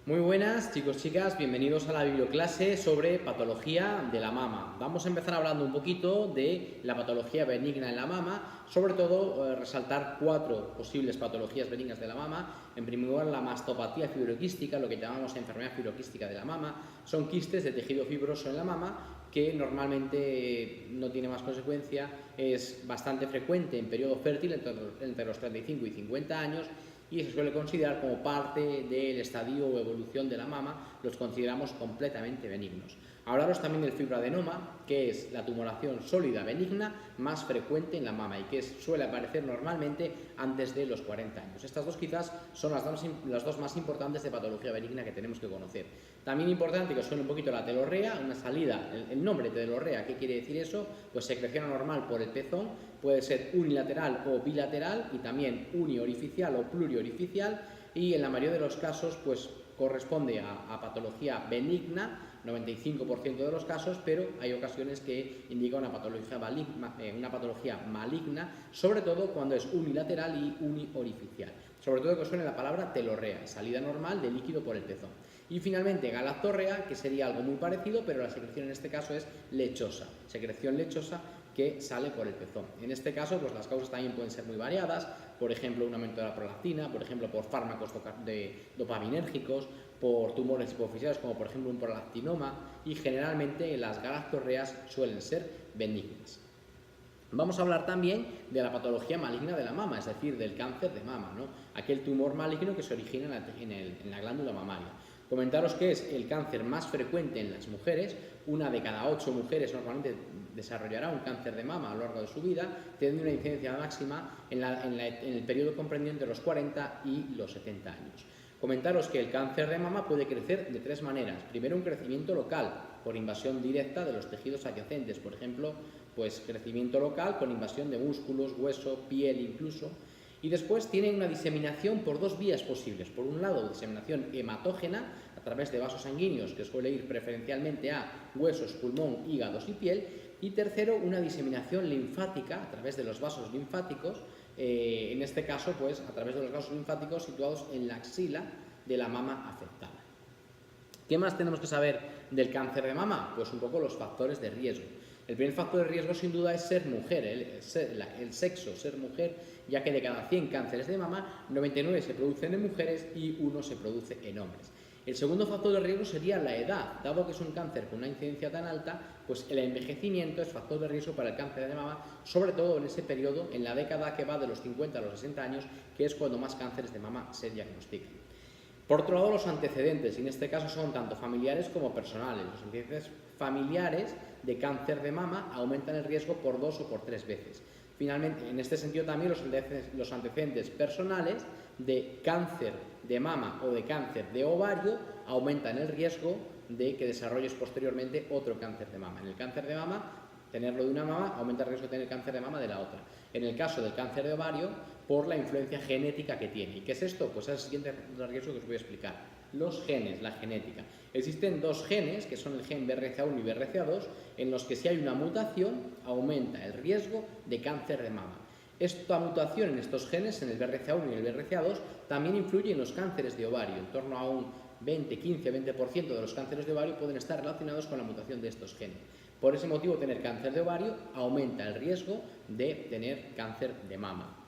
Muy buenas chicos, chicas, bienvenidos a la videoclase sobre patología de la mama. Vamos a empezar hablando un poquito de la patología benigna en la mama, sobre todo resaltar 4 posibles patologías benignas de la mama. En primer lugar, la mastopatía fibroquística, lo que llamamos enfermedad fibroquística de la mama, son quistes de tejido fibroso en la mama que normalmente no tiene más consecuencia, es bastante frecuente en periodo fértil entre los 35 y 50 años y se suele considerar como parte del estadio o evolución de la mama, los consideramos completamente benignos. Hablaros también del fibroadenoma, que es la tumoración sólida benigna más frecuente en la mama y que suele aparecer normalmente antes de los 40 años. Estas dos quizás son las dos más importantes de patología benigna que tenemos que conocer. También importante que os suene un poquito la telorrea, una salida, el nombre telorrea, ¿qué quiere decir eso? Pues secreción anormal por el pezón, puede ser unilateral o bilateral y también uniorificial o pluriorificial y en la mayoría de los casos pues corresponde a patología benigna, 95% de los casos, pero hay ocasiones que indica una patología maligna, sobre todo cuando es unilateral y uniorificial. Sobre todo que os suene la palabra telorrea, salida normal de líquido por el pezón. Y finalmente galactorrea, que sería algo muy parecido, pero la secreción en este caso es lechosa, secreción lechosa que sale por el pezón. En este caso, pues las causas también pueden ser muy variadas, por ejemplo, un aumento de la prolactina, por ejemplo, por fármacos dopaminérgicos, por tumores hipofisiales, como por ejemplo un prolactinoma, y generalmente las galactorreas suelen ser benignas. Vamos a hablar también de la patología maligna de la mama, es decir, del cáncer de mama, ¿no? Aquel tumor maligno que se origina en la glándula mamaria. Comentaros que es el cáncer más frecuente en las mujeres, una de cada 8 mujeres normalmente desarrollará un cáncer de mama a lo largo de su vida, teniendo una incidencia máxima en el periodo comprendido entre los 40 y los 70 años. Comentaros que el cáncer de mama puede crecer de 3 maneras. Primero, un crecimiento local, por invasión directa de los tejidos adyacentes, por ejemplo, pues crecimiento local con invasión de músculos, hueso, piel incluso. Y después tiene una diseminación por 2 vías posibles. Por un lado, diseminación hematógena a través de vasos sanguíneos que suele ir preferencialmente a huesos, pulmón, hígados y piel. Y tercero, una diseminación linfática a través de los vasos linfáticos, en este caso, pues a través de los vasos linfáticos situados en la axila de la mama afectada. ¿Qué más tenemos que saber del cáncer de mama? Pues un poco los factores de riesgo. El primer factor de riesgo sin duda es ser mujer, el sexo, ser mujer, ya que de cada 100 cánceres de mama, 99 se producen en mujeres y 1 se produce en hombres. El segundo factor de riesgo sería la edad. Dado que es un cáncer con una incidencia tan alta, pues el envejecimiento es factor de riesgo para el cáncer de mama, sobre todo en ese periodo, en la década que va de los 50 a los 60 años, que es cuando más cánceres de mama se diagnostican. Por otro lado, los antecedentes, y en este caso son tanto familiares como personales. Los antecedentes familiares de cáncer de mama aumentan el riesgo por 2 o por 3 veces. Finalmente, en este sentido también los antecedentes personales de cáncer de mama o de cáncer de ovario aumentan el riesgo de que desarrolles posteriormente otro cáncer de mama. En el cáncer de mama, tenerlo de una mama aumenta el riesgo de tener cáncer de mama de la otra. En el caso del cáncer de ovario, por la influencia genética que tiene. ¿Y qué es esto? Pues es el siguiente riesgo que os voy a explicar. Los genes, la genética. Existen 2 genes, que son el gen BRCA1 y BRCA2, en los que si hay una mutación, aumenta el riesgo de cáncer de mama. Esta mutación en estos genes, en el BRCA1 y el BRCA2, también influye en los cánceres de ovario. En torno a un 15-20% de los cánceres de ovario pueden estar relacionados con la mutación de estos genes. Por ese motivo, tener cáncer de ovario aumenta el riesgo de tener cáncer de mama.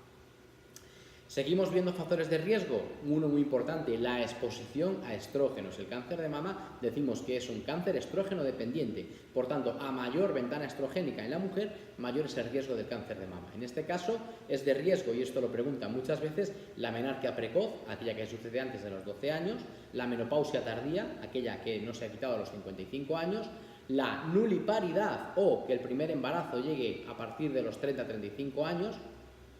Seguimos viendo factores de riesgo. Uno muy importante, la exposición a estrógenos. El cáncer de mama decimos que es un cáncer estrógeno dependiente. Por tanto, a mayor ventana estrogénica en la mujer, mayor es el riesgo del cáncer de mama. En este caso es de riesgo, y esto lo preguntan muchas veces, la menarquia precoz, aquella que sucede antes de los 12 años, la menopausia tardía, aquella que no se ha quitado a los 55 años, la nuliparidad o que el primer embarazo llegue a partir de los 30-35 años,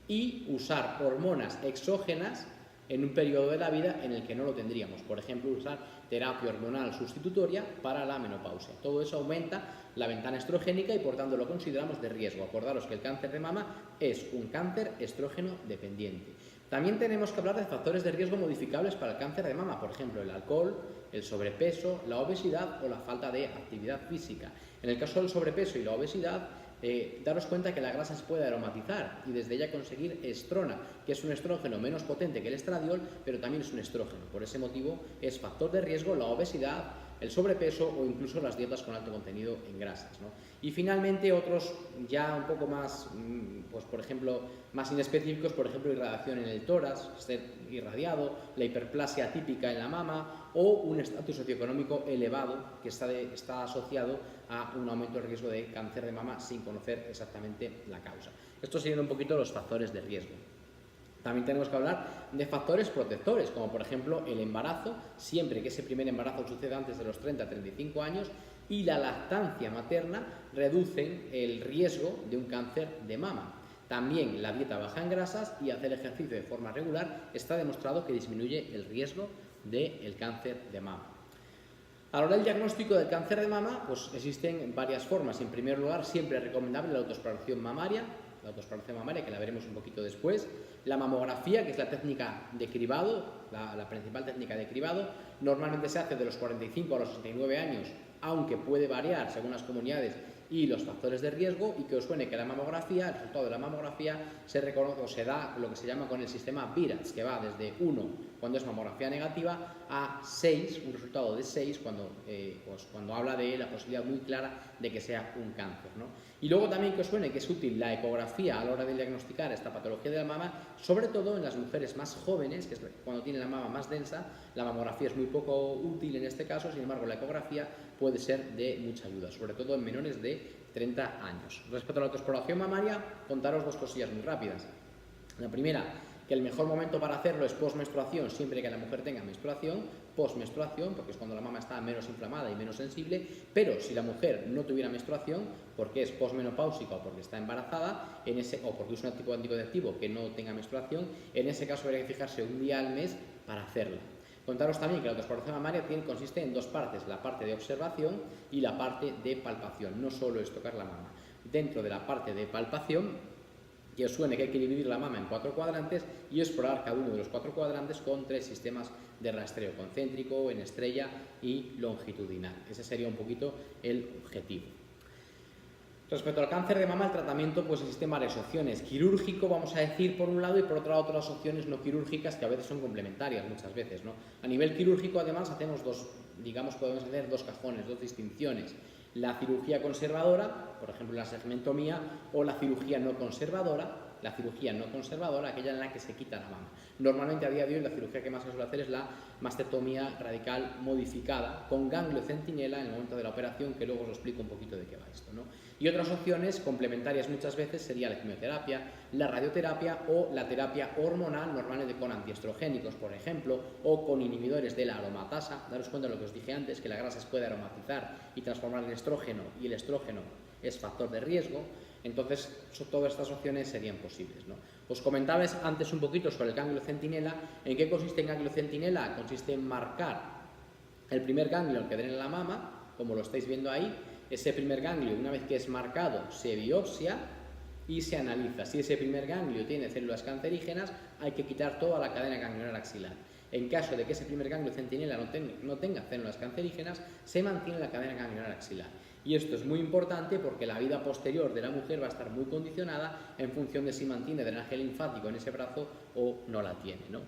y usar hormonas exógenas en un periodo de la vida en el que no lo tendríamos. Por ejemplo, usar terapia hormonal sustitutoria para la menopausia. Todo eso aumenta la ventana estrogénica y por tanto lo consideramos de riesgo. Acordaros que el cáncer de mama es un cáncer estrógeno dependiente. También tenemos que hablar de factores de riesgo modificables para el cáncer de mama, por ejemplo, el alcohol, el sobrepeso, la obesidad o la falta de actividad física. En el caso del sobrepeso y la obesidad, daros cuenta que la grasa se puede aromatizar y desde ella conseguir estrona, que es un estrógeno menos potente que el estradiol, pero también es un estrógeno. Por ese motivo es factor de riesgo la obesidad, el sobrepeso o incluso las dietas con alto contenido en grasas, ¿no? Y finalmente otros ya un poco más, pues por ejemplo, más inespecíficos, por ejemplo, irradiación en el tórax, ser irradiado, la hiperplasia típica en la mama o un estatus socioeconómico elevado que está asociado a un aumento del riesgo de cáncer de mama sin conocer exactamente la causa. Estos serían un poquito los factores de riesgo. También tenemos que hablar de factores protectores, como por ejemplo el embarazo, siempre que ese primer embarazo suceda antes de los 30-35 años, y la lactancia materna reducen el riesgo de un cáncer de mama. También la dieta baja en grasas y hacer ejercicio de forma regular está demostrado que disminuye el riesgo del cáncer de mama. A la hora del diagnóstico del cáncer de mama, pues existen varias formas. En primer lugar, siempre es recomendable la autoexploración mamaria, que la veremos un poquito después. La mamografía, que es la técnica de cribado, la principal técnica de cribado, normalmente se hace de los 45 a los 69 años, aunque puede variar según las comunidades y los factores de riesgo, y que os suene que la mamografía, el resultado de la mamografía se reconoce o se da lo que se llama con el sistema VIRATS, que va desde 1 cuando es mamografía negativa a 6, un resultado de 6 cuando habla de la posibilidad muy clara de que sea un cáncer, ¿no? Y luego también que os suene que es útil la ecografía a la hora de diagnosticar esta patología de la mama, sobre todo en las mujeres más jóvenes, que es cuando tienen la mama más densa. La mamografía es muy poco útil en este caso, sin embargo la ecografía puede ser de mucha ayuda, sobre todo en menores de 30 años. Respecto a la autoexploración mamaria, contaros dos cosillas muy rápidas. La primera, que el mejor momento para hacerlo es postmenstruación, siempre que la mujer tenga menstruación, postmenstruación, porque es cuando la mama está menos inflamada y menos sensible, pero si la mujer no tuviera menstruación, porque es posmenopáusica o porque está embarazada, o porque usa un tipo de anticonceptivo que no tenga menstruación, en ese caso habría que fijarse un día al mes para hacerla. Contaros también que la autoexploración mamaria consiste en dos partes, la parte de observación y la parte de palpación, no solo es tocar la mama. Dentro de la parte de palpación, que os suene que hay que dividir la mama en 4 cuadrantes y explorar cada uno de los 4 cuadrantes con 3 sistemas de rastreo: concéntrico, en estrella y longitudinal. Ese sería un poquito el objetivo. Respecto al cáncer de mama, el tratamiento, pues existen varias opciones. Quirúrgico, vamos a decir, por un lado, y por otro lado otras opciones no quirúrgicas que a veces son complementarias, muchas veces, ¿no? A nivel quirúrgico, además, hacemos podemos hacer dos cajones, dos distinciones: la cirugía conservadora, por ejemplo la segmentomía, o la cirugía no conservadora. La cirugía no conservadora, aquella en la que se quita la mama. Normalmente a día de hoy la cirugía que más se suele hacer es la mastectomía radical modificada con ganglio centinela en el momento de la operación, que luego os explico un poquito de qué va esto, ¿no? Y otras opciones complementarias muchas veces sería la quimioterapia, la radioterapia o la terapia hormonal, normalmente con antiestrogénicos, por ejemplo, o con inhibidores de la aromatasa. Daros cuenta de lo que os dije antes, que la grasa se puede aromatizar y transformar en estrógeno, y el estrógeno es factor de riesgo. Entonces, todas estas opciones serían posibles, ¿no? Os comentaba antes un poquito sobre el ganglio centinela. ¿En qué consiste el ganglio centinela? Consiste en marcar el primer ganglio que drena la mama, como lo estáis viendo ahí. Ese primer ganglio, una vez que es marcado, se biopsia y se analiza. Si ese primer ganglio tiene células cancerígenas, hay que quitar toda la cadena ganglionar axilar. En caso de que ese primer ganglio centinela no tenga células cancerígenas, se mantiene la cadena ganglionar axilar. Y esto es muy importante porque la vida posterior de la mujer va a estar muy condicionada en función de si mantiene drenaje linfático en ese brazo o no la tiene, ¿no?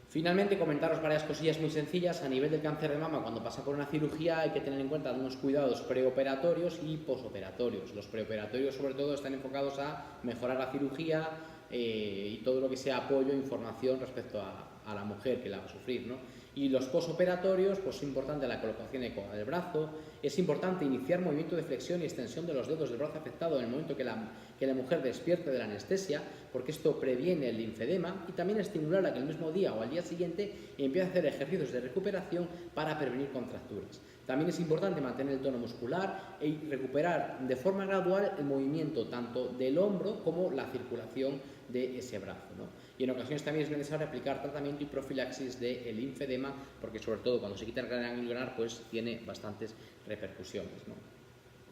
Finalmente, comentaros varias cosillas muy sencillas. A nivel del cáncer de mama, cuando pasa por una cirugía, hay que tener en cuenta algunos cuidados preoperatorios y posoperatorios. Los preoperatorios, sobre todo, están enfocados a mejorar la cirugía y todo lo que sea apoyo e información respecto a la mujer que la va a sufrir, ¿no? Y los posoperatorios, pues es importante la colocación adecuada del brazo, es importante iniciar movimiento de flexión y extensión de los dedos del brazo afectado en el momento que la mujer despierte de la anestesia, porque esto previene el linfedema, y también estimular a que el mismo día o al día siguiente empiece a hacer ejercicios de recuperación para prevenir contracturas. También es importante mantener el tono muscular y recuperar de forma gradual el movimiento tanto del hombro como la circulación de ese brazo, ¿no? Y en ocasiones también es necesario aplicar tratamiento y profilaxis del linfedema, porque sobre todo cuando se quita el cadena ganglionar, pues tiene bastantes repercusiones, ¿no?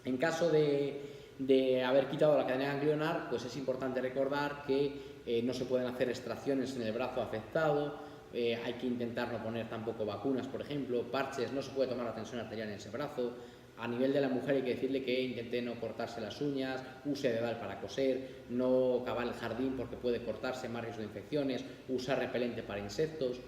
En caso de haber quitado la cadena ganglionar, pues es importante recordar que no se pueden hacer extracciones en el brazo afectado. Hay que intentar no poner tampoco vacunas, por ejemplo, parches, no se puede tomar la tensión arterial en ese brazo. A nivel de la mujer hay que decirle que intente no cortarse las uñas, use dedal para coser, no cavar el jardín porque puede cortarse, más riesgo de infecciones, usar repelente para insectos,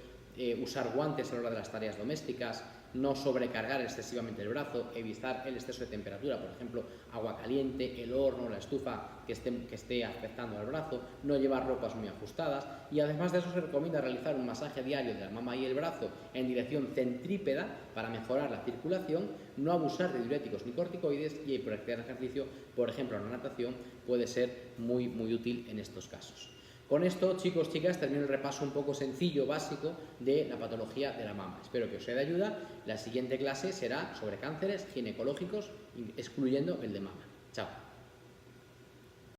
usar guantes a la hora de las tareas domésticas, no sobrecargar excesivamente el brazo, evitar el exceso de temperatura, por ejemplo, agua caliente, el horno, la estufa que esté afectando al brazo, no llevar ropas muy ajustadas, y además de eso se recomienda realizar un masaje diario de la mama y el brazo en dirección centrípeta para mejorar la circulación, no abusar de diuréticos ni corticoides, y practicar ejercicio, por ejemplo, la natación puede ser muy útil en estos casos. Con esto, chicos, chicas, termino el repaso un poco sencillo, básico, de la patología de la mama. Espero que os sea de ayuda. La siguiente clase será sobre cánceres ginecológicos, excluyendo el de mama. Chao.